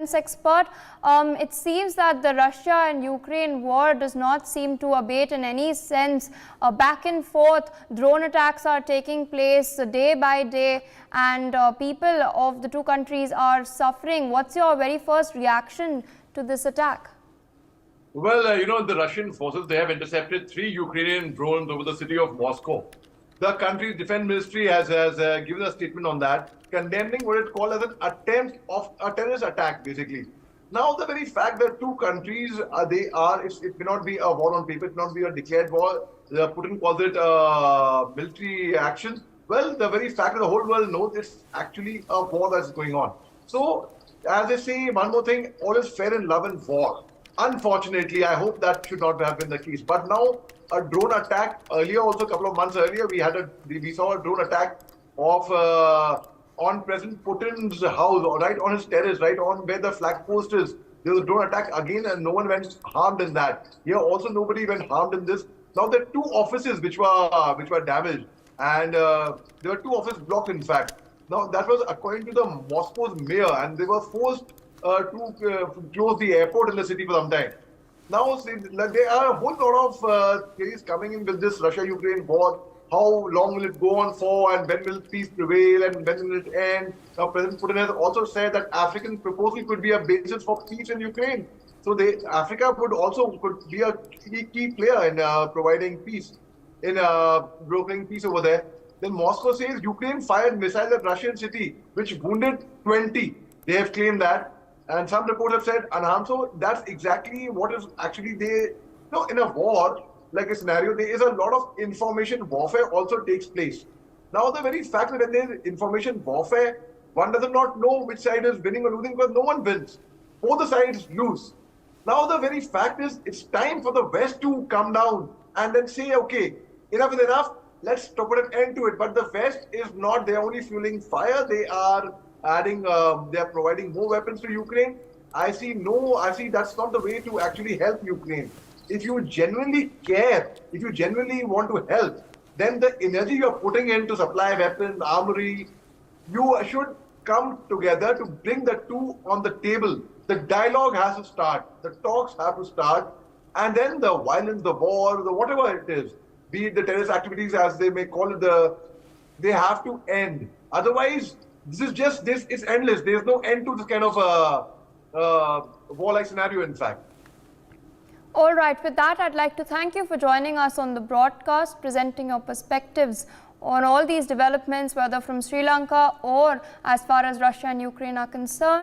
expert. It seems that the Russia and Ukraine war does not seem to abate in any sense. Back and forth, drone attacks are taking place day by day, and people of the two countries are suffering. What's your very first reaction to this attack? Well, the Russian forces, they have intercepted 3 Ukrainian drones over the city of Moscow. The country's defense ministry has given a statement on that, condemning what it called as an attempt of a terrorist attack, basically. Now, the very fact that two countries, it may not be a war on paper, it may not be a declared war. Putin calls it military action. Well, the very fact that the whole world knows it's actually a war that's going on. So, as they say, one more thing, all is fair in love and war. Unfortunately, I hope that should not have been the case. But now, a drone attack earlier, also a couple of months earlier, we saw a drone attack of on President Putin's house, right on his terrace, right on where the flag post is. There was a drone attack again, and no one went harmed in that. Here also nobody went harmed in this. Now there are 2 offices which were damaged, and there were 2 offices blocked. In fact, now that was according to the Moscow's mayor, and they were forced to close the airport in the city for some time. Now, there are a whole lot of theories coming in with this Russia-Ukraine war. How long will it go on for, and when will peace prevail, and when will it end? Now, President Putin has also said that African proposal could be a basis for peace in Ukraine. So, Africa could be a key player in providing peace, in brokering peace over there. Then Moscow says Ukraine fired missiles at Russian city, which wounded 20. They have claimed that. And some reports have said unharmed. So that's exactly what is actually in a war, like a scenario, there is a lot of information warfare also takes place. Now, the very fact that when there is information warfare, one does not know which side is winning or losing, because no one wins. Both the sides lose. Now, the very fact is, it's time for the West to come down and then say, okay, enough is enough, let's put an end to it. But the West is not, they're only fueling fire. They are they're providing more weapons to Ukraine. I see that's not the way to actually help Ukraine. If you genuinely care, if you genuinely want to help, then the energy you're putting in to supply weapons, armory, you should come together to bring the two on the table. The dialogue has to start, the talks have to start, and then the violence, the war, the whatever it is, be it the terrorist activities as they may call it, they have to end. Otherwise, it's endless. There's no end to this kind of war-like scenario, in fact. All right, with that, I'd like to thank you for joining us on the broadcast, presenting your perspectives on all these developments, whether from Sri Lanka or as far as Russia and Ukraine are concerned.